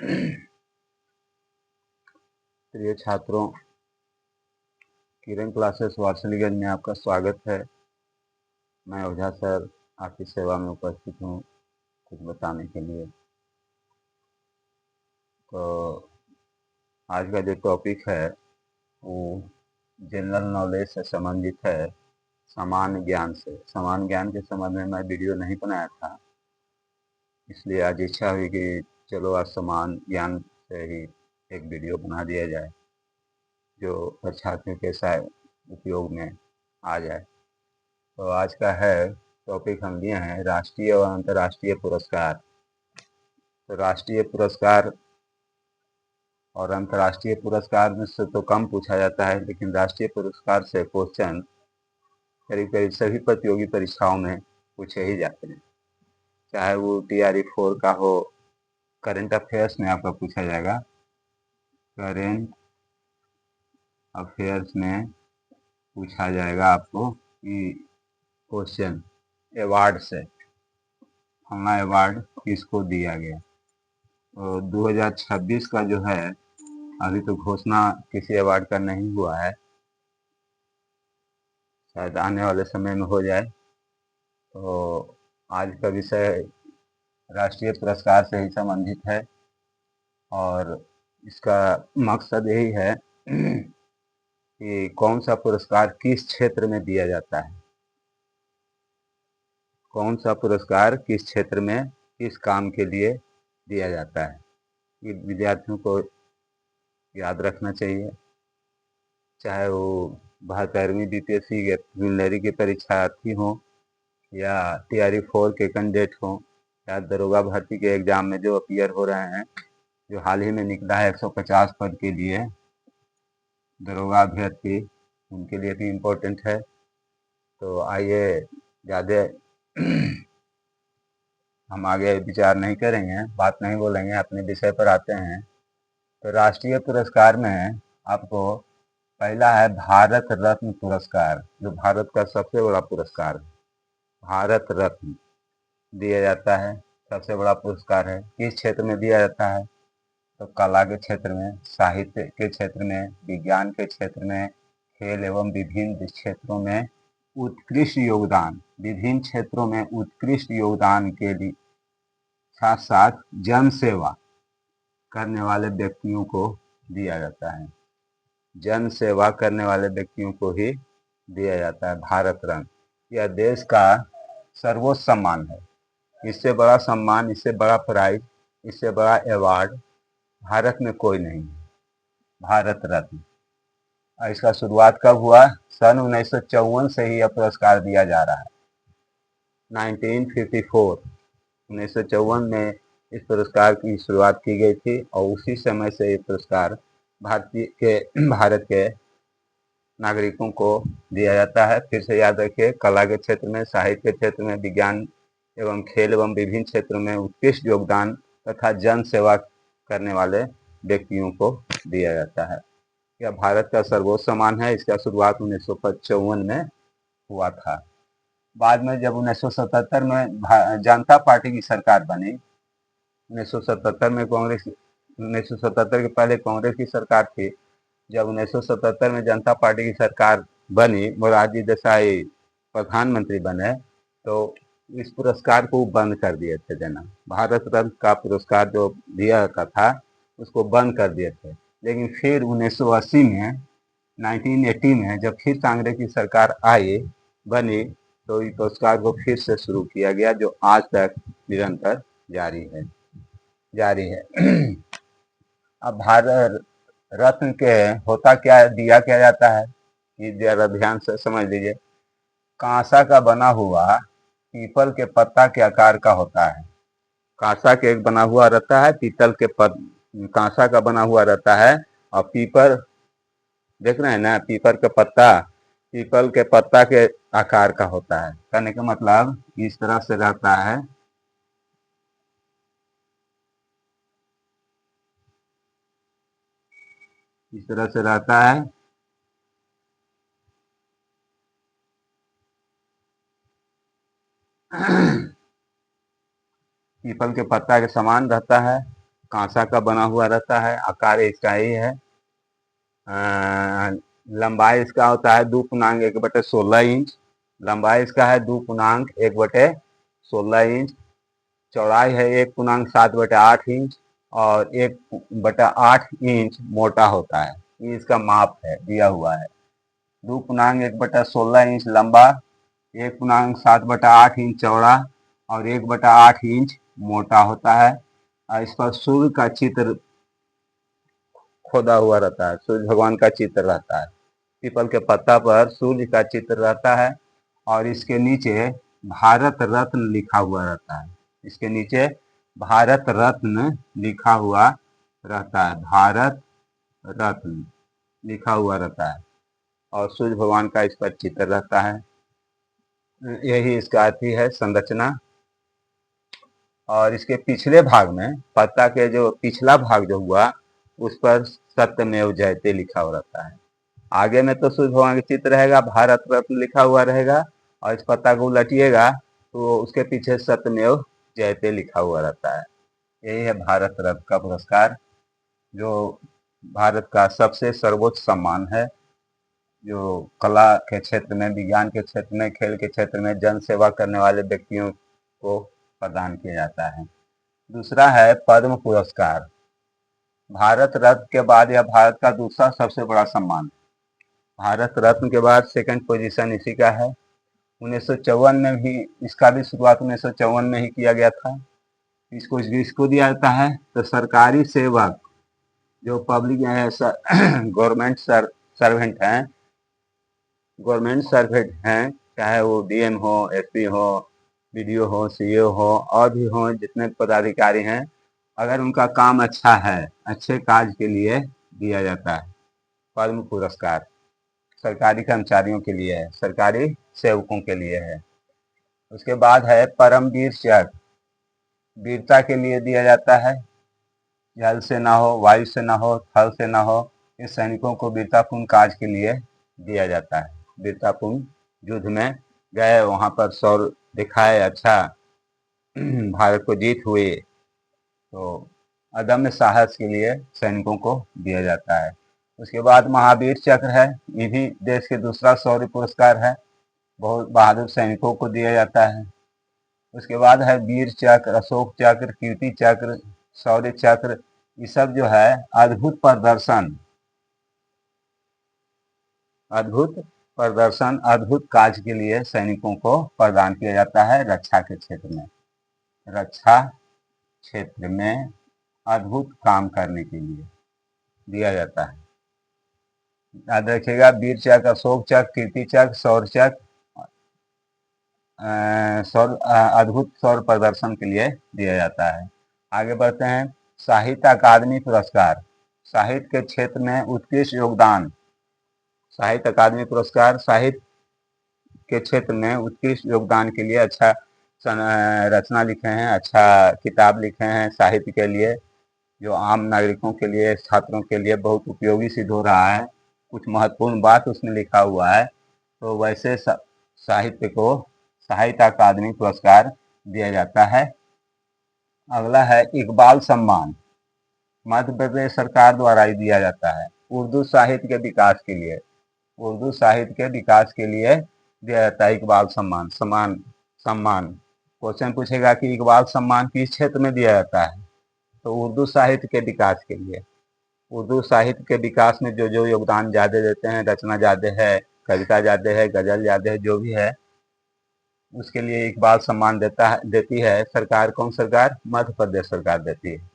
प्रिय छात्रों, किरण क्लासेस वार्षलीगंज में आपका स्वागत है। मैं ओझा सर आपकी सेवा में उपस्थित हूँ कुछ बताने के लिए। तो आज का जो टॉपिक है वो जनरल नॉलेज से संबंधित है, सामान्य ज्ञान से। सामान्य ज्ञान के संबंध में मैं वीडियो नहीं बनाया था, इसलिए आज इच्छा हुई कि चलो आज सामान्य ज्ञान से ही एक वीडियो बना दिया जाए जो छात्रों के शायद उपयोग में आ जाए। तो आज का है टॉपिक हम लिए हैं राष्ट्रीय और अंतर्राष्ट्रीय पुरस्कार। तो राष्ट्रीय पुरस्कार और अंतर्राष्ट्रीय पुरस्कार में से तो कम पूछा जाता है, लेकिन राष्ट्रीय पुरस्कार से क्वेश्चन करीब करीब सभी प्रतियोगी परीक्षाओं में पूछे ही जाते हैं। चाहे वो TRE 4 का हो, करेंट अफेयर्स में आपका पूछा जाएगा। करेंट अफेयर्स में पूछा जाएगा आपको कि क्वेश्चन अवार्ड से, फलना अवार्ड किसको दिया गया। तो 2026 का जो है, अभी तो घोषणा किसी अवार्ड का नहीं हुआ है, शायद आने वाले समय में हो जाए। तो आज का विषय राष्ट्रीय पुरस्कार से ही संबंधित है और इसका मकसद यही है कि कौन सा पुरस्कार किस क्षेत्र में दिया जाता है, कौन सा पुरस्कार किस क्षेत्र में किस काम के लिए दिया जाता है। ये विद्यार्थियों को याद रखना चाहिए, चाहे वो 72वीं BPSC के प्रिलिमिनरी के परीक्षार्थी हों या TRE 4 के कैंडिडेट हों या दरोगा भर्ती के एग्जाम में जो अपीयर हो रहे हैं, जो हाल ही में निकला है 150 पद के लिए दरोगा अभ्यर्थी, उनके लिए भी इम्पोर्टेंट है। तो आइए ज़्यादा हम आगे विचार नहीं करेंगे, बात नहीं बोलेंगे, अपने विषय पर आते हैं। तो राष्ट्रीय पुरस्कार में आपको पहला है भारत रत्न पुरस्कार, जो भारत का सबसे बड़ा पुरस्कार है। भारत रत्न दिया जाता है, सबसे बड़ा पुरस्कार है। किस क्षेत्र में दिया जाता है? तो कला के क्षेत्र में, साहित्य के क्षेत्र में, विज्ञान के क्षेत्र में, खेल एवं विभिन्न क्षेत्रों में उत्कृष्ट योगदान, विभिन्न क्षेत्रों में उत्कृष्ट योगदान के लिए साथ साथ जन सेवा करने वाले व्यक्तियों को दिया जाता है। जन सेवा करने वाले व्यक्तियों को ही दिया जाता है भारत रत्न। यह देश का सर्वोच्च सम्मान है। इससे बड़ा सम्मान, इससे बड़ा प्राइज, इससे बड़ा अवार्ड भारत में कोई नहीं है, भारत रत्न। और इसका शुरुआत कब हुआ? सन 1954 से ही यह पुरस्कार दिया जा रहा है। 1954, 1954 में इस पुरस्कार की शुरुआत की गई थी और उसी समय से ये पुरस्कार भारत के नागरिकों को दिया जाता है। फिर से याद रखिए, कला के क्षेत्र में, साहित्य के क्षेत्र में, विज्ञान एवं खेल एवं विभिन्न क्षेत्रों में उत्कृष्ट योगदान तथा जन सेवा करने वाले व्यक्तियों को दिया जाता है। यह भारत का सर्वोच्च सम्मान है। इसका शुरुआत 1955 में हुआ था। बाद में जब 1977 में जनता पार्टी की सरकार बनी, 1977 में कांग्रेस, 1977 के पहले कांग्रेस की सरकार थी। जब 1977 में जनता पार्टी की सरकार बनी, मोरारजी देसाई प्रधानमंत्री बने, तो इस पुरस्कार को बंद कर दिए थे देना। भारत रत्न का पुरस्कार जो दिया जाता था उसको बंद कर दिए थे। लेकिन फिर 1980 में, 1980 में जब फिर कांग्रेस की सरकार आई, बनी, तो इस पुरस्कार को फिर से शुरू किया गया, जो आज तक निरंतर जारी है। अब भारत रत्न के होता क्या है, दिया क्या जाता है, ये जरा ध्यान से समझ लीजिए। कांसा का बना हुआ पीपल के पत्ता के आकार का होता है। कांसा के एक बना हुआ रहता है, पीतल के कांसा का बना हुआ रहता है। और पीपल देख रहे हैं ना, पीपल का पत्ता, पीपल के पत्ता के आकार का होता है। कहने का मतलब इस तरह से रहता है, इस तरह से रहता है। पीपल के पत्ता के समान रहता है कांसा का बना हुआ रहता है, आकार इसका ही है। लंबाई इसका होता है 2.1/16 इंच। लंबाई इसका है 2.1/16 इंच। चौड़ाई है 1.7/8 इंच और 1/8 इंच मोटा होता है। ये इसका माप है, दिया हुआ है। 2.1/16 इंच लंबा, 1.7/8 इंच चौड़ा और 1/8 इंच मोटा होता है। और इस पर सूर्य का चित्र खोदा हुआ रहता है, सूर्य भगवान का चित्र रहता है। पीपल के पत्ता पर सूर्य का चित्र रहता है और इसके नीचे भारत रत्न लिखा हुआ रहता है। इसके नीचे भारत रत्न लिखा हुआ रहता है, भारत रत्न लिखा हुआ रहता है और सूर्य भगवान का इस पर चित्र रहता है। यही इसका अर्थी है, संरचना। और इसके पिछले भाग में, पत्ता के जो पिछला भाग जो हुआ, उस पर सत्यमेव जयते लिखा हुआ रहता है। आगे में तो सूर्य भगवान का चित्र रहेगा, भारत रत्न लिखा हुआ रहेगा और इस पत्ता को उलटिएगा तो उसके पीछे सत्यमेव जयते लिखा हुआ रहता है। यही है भारत रत्न का पुरस्कार, जो भारत का सबसे सर्वोच्च सम्मान है, जो कला के क्षेत्र में, विज्ञान के क्षेत्र में, खेल के क्षेत्र में जन सेवा करने वाले व्यक्तियों को प्रदान किया जाता है। दूसरा है पद्म पुरस्कार। भारत रत्न के बाद यह भारत का दूसरा सबसे बड़ा सम्मान। भारत रत्न के बाद सेकंड पोजीशन इसी का है। 1954 में भी इसका भी शुरुआत 1954 में ही किया गया था। इसको दिया जाता है तो सरकारी सेवक जो पब्लिक गवर्नमेंट सर्वेंट हैं, चाहे वो डीएम हो, एसपी हो, बीडीओ हो, सीईओ हो और भी हो, जितने पदाधिकारी हैं, अगर उनका काम अच्छा है, अच्छे कार्य के लिए दिया जाता है पद्म पुरस्कार। सरकारी कर्मचारियों के लिए है, सरकारी सेवकों के लिए है। उसके बाद है परमवीर चक्र, वीरता के लिए दिया जाता है। जल से ना हो, वायु से ना हो, थल से ना हो, इस सैनिकों को वीरतापूर्ण कार्य के लिए दिया जाता है। वीरतापूर्ण युद्ध में गए, वहां पर शौर्य दिखाए, अच्छा भारत को जीत हुई, तो अदम्य साहस के लिए सैनिकों को दिया जाता है। उसके बाद महावीर चक्र है, ये भी देश के दूसरा शौर्य पुरस्कार है, बहुत बहादुर सैनिकों को दिया जाता है। उसके बाद है वीर चक्र, अशोक चक्र, कीर्ति चक्र, शौर्य चक्र। ये सब जो है अद्भुत प्रदर्शन, अद्भुत कार्य के लिए सैनिकों को प्रदान किया जाता है। रक्षा के क्षेत्र में, रक्षा क्षेत्र में अद्भुत काम करने के लिए दिया जाता है। याद रखिएगा, वीर चक्र, अशोक चक्र, कीर्ति चक्र, शौर्य चक्र अद्भुत सौर प्रदर्शन के लिए दिया जाता है। आगे बढ़ते हैं, साहित्य अकादमी पुरस्कार। साहित्य के क्षेत्र में उत्कृष्ट योगदान, साहित्य अकादमी पुरस्कार साहित्य के क्षेत्र में उत्कृष्ट योगदान के लिए, अच्छा रचना लिखे हैं, अच्छा किताब लिखे हैं साहित्य के लिए, जो आम नागरिकों के लिए, छात्रों के लिए बहुत उपयोगी सिद्ध हो रहा है, कुछ महत्वपूर्ण बात उसमें लिखा हुआ है, तो वैसे साहित्य को साहित्य अकादमी पुरस्कार दिया जाता है। अगला है इकबाल सम्मान, मध्य प्रदेश सरकार द्वारा ही दिया जाता है उर्दू साहित्य के विकास के लिए। उर्दू साहित्य के विकास के लिए दिया जाता है इकबाल सम्मान। क्वेश्चन पूछेगा कि इकबाल सम्मान किस क्षेत्र में दिया जाता है, तो उर्दू साहित्य के विकास के लिए। उर्दू साहित्य के विकास में जो जो योगदान ज़्यादा देते हैं, रचना ज़्यादा है, कविता ज़्यादा है, गजल ज़्यादा है, जो भी है, उसके लिए इकबाल सम्मान देती है सरकार। कौन सरकार? मध्य प्रदेश सरकार देती है।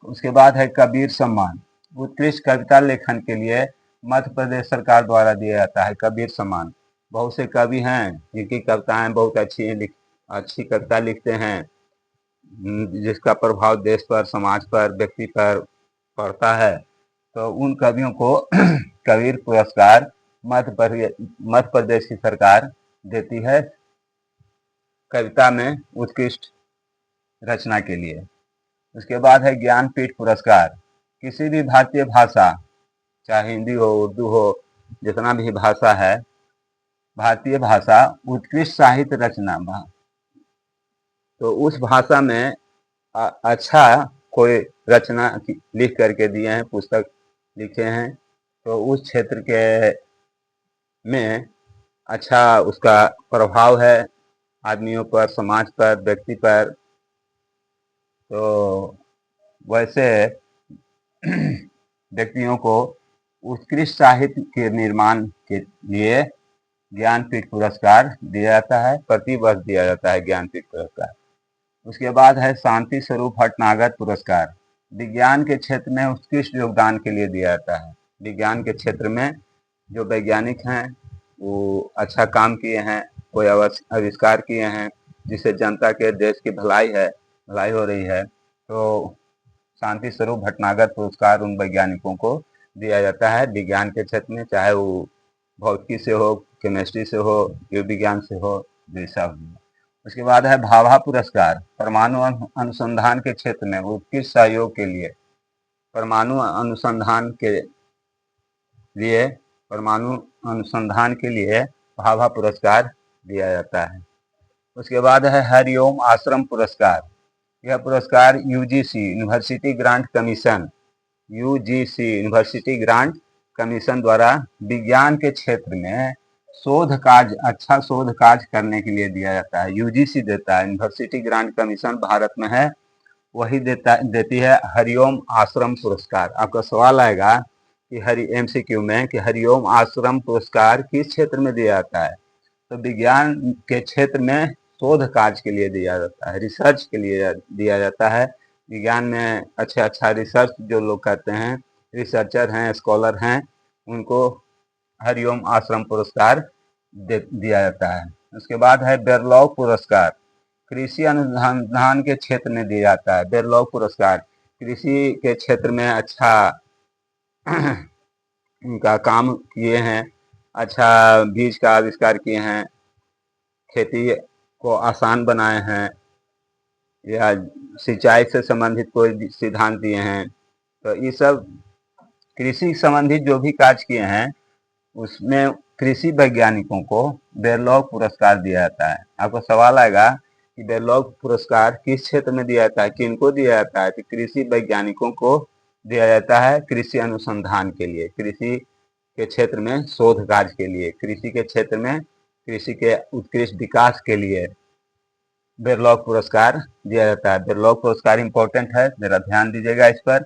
उसके बाद है कबीर सम्मान, उत्कृष्ट कविता लेखन के लिए मध्य प्रदेश सरकार द्वारा दिया जाता है कबीर सम्मान। बहुत से कवि हैं जिनकी कविताएं बहुत अच्छी कविता लिखते हैं, जिसका प्रभाव देश पर, समाज पर, व्यक्ति पर पड़ता है, तो उन कवियों को कबीर पुरस्कार मध्य प्रदेश की सरकार देती है कविता में उत्कृष्ट रचना के लिए। उसके बाद है ज्ञानपीठ पुरस्कार, किसी भी भारतीय भाषा, चाहे हिंदी हो, उर्दू हो, जितना भी भाषा है, भारतीय भाषा, उत्कृष्ट साहित्य रचना, तो उस भाषा में अच्छा कोई रचना लिख करके दिए हैं, पुस्तक लिखे हैं, तो उस क्षेत्र के में अच्छा उसका प्रभाव है आदमियों पर, समाज पर, व्यक्ति पर। तो वैसे व्यक्तियों को उत्कृष्ट साहित्य के निर्माण के लिए ज्ञानपीठ पुरस्कार दिया जाता है, प्रति वर्ष दिया जाता है ज्ञानपीठ पुरस्कार। उसके बाद है शांति स्वरूप भटनागर पुरस्कार, विज्ञान के क्षेत्र में उत्कृष्ट योगदान के लिए दिया जाता है। विज्ञान के क्षेत्र में जो वैज्ञानिक हैं वो अच्छा काम किए हैं, कोई आविष्कार किए हैं जिससे जनता के, देश की भलाई हो रही है, तो शांति स्वरूप भटनागर पुरस्कार उन वैज्ञानिकों को दिया जाता है विज्ञान के क्षेत्र में, चाहे वो भौतिकी से हो, केमिस्ट्री से हो, जीव विज्ञान से हो, जैसा हो। उसके बाद है भाभा पुरस्कार, परमाणु अनुसंधान के क्षेत्र में उत्कृष्ट सहयोग के लिए, परमाणु अनुसंधान के लिए भाभा पुरस्कार दिया जाता है। उसके बाद है हरिओम आश्रम पुरस्कार। यह पुरस्कार यूनिवर्सिटी ग्रांट कमीशन द्वारा विज्ञान के क्षेत्र में अच्छा शोध कार्य करने के लिए दिया जाता है। यूजीसी देता है, यूनिवर्सिटी ग्रांट कमीशन भारत में है, वही देती है हरिओम आश्रम पुरस्कार। आपका सवाल आएगा कि एमसीक्यू में कि हरिओम आश्रम पुरस्कार किस क्षेत्र में दिया जाता है, तो विज्ञान के क्षेत्र में शोध कार्य के लिए दिया जाता है, रिसर्च के लिए दिया जाता है। विज्ञान में अच्छा रिसर्च जो लोग करते हैं, रिसर्चर हैं, स्कॉलर हैं, उनको हरिओम आश्रम पुरस्कार दिया जाता है। उसके बाद है बेरलॉग पुरस्कार, कृषि अनुसंधान के क्षेत्र में दिया जाता है। बेरलॉग पुरस्कार कृषि के क्षेत्र में अच्छा उनका काम किए हैं, अच्छा बीज का आविष्कार किए हैं, खेती को आसान बनाए हैं, या सिंचाई से संबंधित कोई सिद्धांत दिए हैं, तो ये सब कृषि संबंधित जो भी कार्य किए हैं उसमें कृषि वैज्ञानिकों को बेरलॉग पुरस्कार दिया जाता है। आपको सवाल आएगा कि बेरलॉग पुरस्कार किस क्षेत्र में दिया जाता है, किनको दिया जाता है, तो कृषि वैज्ञानिकों को दिया जाता है, कृषि अनुसंधान के लिए, कृषि के क्षेत्र में शोध कार्य के लिए, कृषि के क्षेत्र में कृषि के उत्कृष्ट विकास के लिए बेरलॉग पुरस्कार दिया जाता है। बेरलॉग पुरस्कार इंपॉर्टेंट है, जरा ध्यान दीजिएगा इस पर।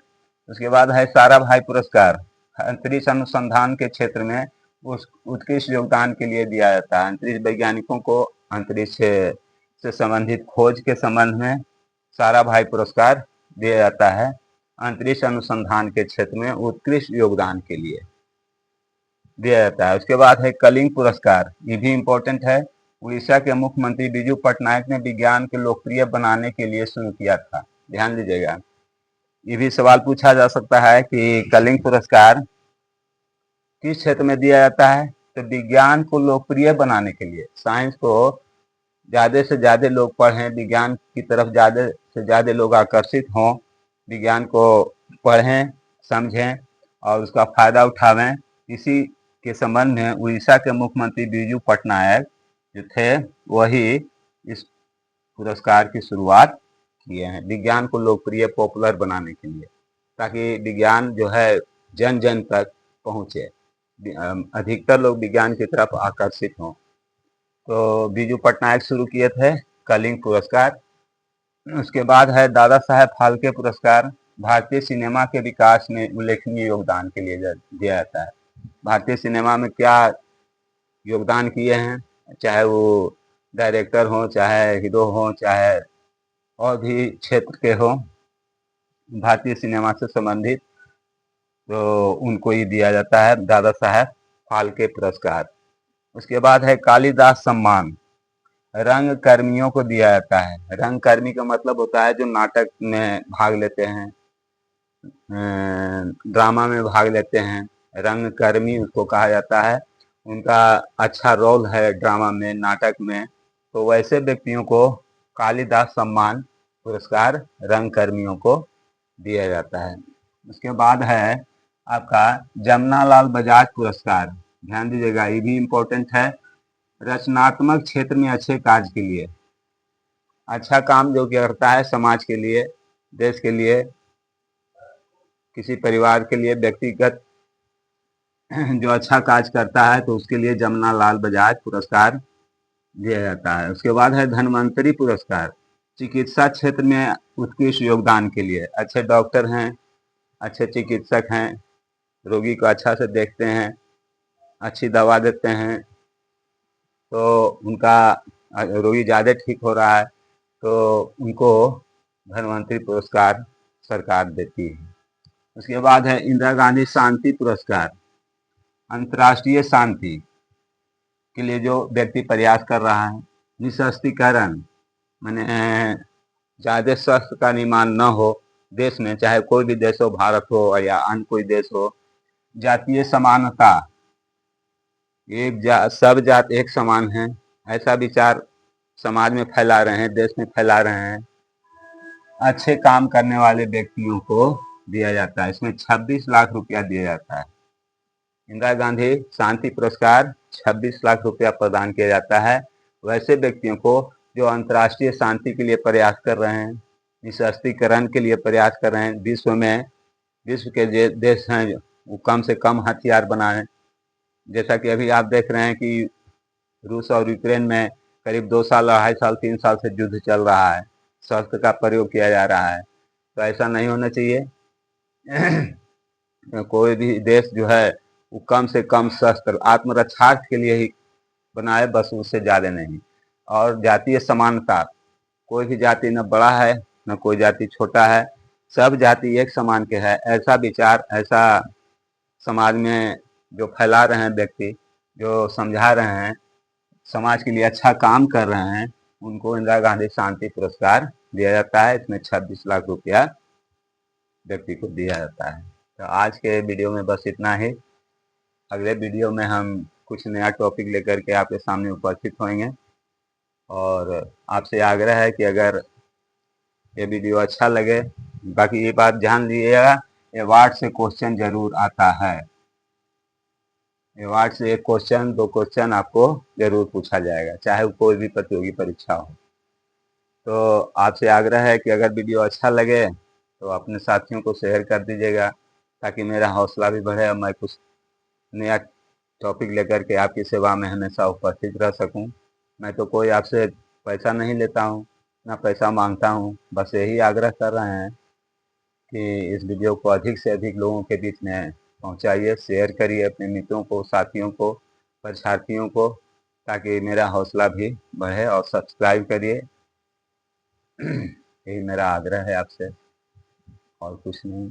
उसके बाद है साराभाई पुरस्कार, अंतरिक्ष अनुसंधान के क्षेत्र में उस उत्कृष्ट योगदान के लिए दिया जाता है। अंतरिक्ष वैज्ञानिकों को अंतरिक्ष से संबंधित खोज के संबंध में साराभाई पुरस्कार दिया जाता है, अंतरिक्ष अनुसंधान के क्षेत्र में उत्कृष्ट योगदान के लिए दिया जाता है। उसके बाद है कलिंग पुरस्कार, ये भी इम्पोर्टेंट है। उड़ीसा के मुख्यमंत्री बिजू पटनायक ने विज्ञान के लोकप्रिय बनाने के लिए शुरू किया था। ध्यान दीजिएगा, ये भी सवाल पूछा जा सकता है कि कलिंग पुरस्कार किस क्षेत्र में दिया जाता है, तो विज्ञान को लोकप्रिय बनाने के लिए, साइंस को ज़्यादा से ज़्यादा लोग पढ़ें, विज्ञान की तरफ ज़्यादा से ज़्यादा लोग आकर्षित हों, विज्ञान को पढ़ें, समझें और उसका फायदा उठावें, इसी के संबंध में उड़ीसा के मुख्यमंत्री बिजू पटनायक जो थे वही इस पुरस्कार की शुरुआत किए हैं, विज्ञान को लोकप्रिय, पॉपुलर बनाने के लिए, ताकि विज्ञान जो है जन जन तक पहुँचे, अधिकतर लोग विज्ञान की तरफ आकर्षित हों। तो बिजू पटनायक शुरू किए थे कलिंग पुरस्कार। उसके बाद है दादा साहेब फाल्के पुरस्कार, भारतीय सिनेमा के विकास में उल्लेखनीय योगदान के लिए दिया जाता है। भारतीय सिनेमा में क्या योगदान किए हैं, चाहे वो डायरेक्टर हो, चाहे हीरो हो, चाहे और भी क्षेत्र के हो भारतीय सिनेमा से संबंधित, तो उनको ही दिया जाता है दादा साहेब फाल्के पुरस्कार। उसके बाद है कालिदास सम्मान, रंग कर्मियों को दिया जाता है। रंग कर्मी का मतलब होता है जो नाटक में भाग लेते हैं, ड्रामा में भाग लेते हैं, रंग कर्मी उसको कहा जाता है। उनका अच्छा रोल है ड्रामा में, नाटक में, तो वैसे व्यक्तियों को कालिदास सम्मान पुरस्कार रंग कर्मियों को दिया जाता है। उसके बाद है आपका जमनालाल बजाज पुरस्कार, ध्यान दीजिएगा, ये भी इम्पोर्टेंट है। रचनात्मक क्षेत्र में अच्छे कार्य के लिए, अच्छा काम जो करता है समाज के लिए, देश के लिए, किसी परिवार के लिए व्यक्तिगत जो अच्छा कार्य करता है तो उसके लिए जमुना लाल बजाज पुरस्कार दिया जाता है। उसके बाद है धन्वंतरी पुरस्कार, चिकित्सा क्षेत्र में उत्कृष्ट योगदान के लिए। अच्छे डॉक्टर हैं, अच्छे चिकित्सक हैं, रोगी को अच्छा से देखते हैं, अच्छी दवा देते हैं, तो उनका रोगी ज़्यादा ठीक हो रहा है तो उनको धन्वंतरी पुरस्कार सरकार देती है। उसके बाद है इंदिरा गांधी शांति पुरस्कार, अंतर्राष्ट्रीय शांति के लिए जो व्यक्ति प्रयास कर रहा है। निःशस्त्रीकरण माने ज़्यादा शस्त्र का निर्माण न हो देश में, चाहे कोई भी देश हो, भारत हो या अन्य कोई देश हो। जातीय समानता, सब जात एक समान है, ऐसा विचार समाज में फैला रहे हैं, देश में फैला रहे हैं। अच्छे काम करने वाले व्यक्तियों को दिया जाता है, इसमें 26 लाख रुपया दिया जाता है। इंदिरा गांधी शांति पुरस्कार 26 लाख रुपया प्रदान किया जाता है वैसे व्यक्तियों को जो अंतर्राष्ट्रीय शांति के लिए प्रयास कर रहे हैं, निःशस्त्रीकरण के लिए प्रयास कर रहे हैं। विश्व के देश हैं वो कम से कम हथियार बनाएं। जैसा कि अभी आप देख रहे हैं कि रूस और यूक्रेन में करीब 2 साल, 2.5 साल, 3 साल से युद्ध चल रहा है, शस्त्र का प्रयोग किया जा रहा है, तो ऐसा नहीं होना चाहिए। कोई भी देश जो है वो कम से कम शस्त्र आत्मरक्षार्थ के लिए ही बनाए, बस उससे ज़्यादा नहीं। और जातीय समानता, कोई भी जाति न बड़ा है न कोई जाति छोटा है, सब जाति एक समान के है, ऐसा विचार, ऐसा समाज में जो फैला रहे हैं व्यक्ति, जो समझा रहे हैं, समाज के लिए अच्छा काम कर रहे हैं, उनको इंदिरा गांधी शांति पुरस्कार दिया जाता है। इसमें 26 लाख रुपया व्यक्ति को दिया जाता है। तो आज के वीडियो में बस इतना ही। अगले वीडियो में हम कुछ नया टॉपिक लेकर के आपके सामने उपस्थित होंगे और आपसे आग्रह है कि अगर ये वीडियो अच्छा लगे, बाकी ये बात ध्यान दीजिएगा, अवार्ड से क्वेश्चन जरूर आता है। अवार्ड से 1 क्वेश्चन 2 क्वेश्चन आपको जरूर पूछा जाएगा, चाहे वो कोई भी प्रतियोगी परीक्षा हो। तो आपसे आग्रह है कि अगर वीडियो अच्छा लगे तो अपने साथियों को शेयर कर दीजिएगा, ताकि मेरा हौसला भी बढ़े और मैं कुछ नया टॉपिक लेकर के आपकी सेवा में हमेशा उपस्थित रह सकूं। मैं तो कोई आपसे पैसा नहीं लेता हूं, ना पैसा मांगता हूं, बस यही आग्रह कर रहे हैं कि इस वीडियो को अधिक से अधिक लोगों के बीच में पहुंचाइए, शेयर करिए अपने मित्रों को, साथियों को, परीक्षार्थियों को, ताकि मेरा हौसला भी बढ़े। और सब्सक्राइब करिए, यही मेरा आग्रह है आपसे, और कुछ नहीं।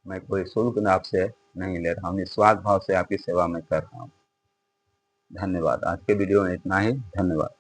मैं कोई शुल्क आपसे नहीं ले रहा हूँ, निस्वार्थ भाव से आपकी सेवा में कर रहा हूँ। धन्यवाद। आज के वीडियो में इतना ही। धन्यवाद।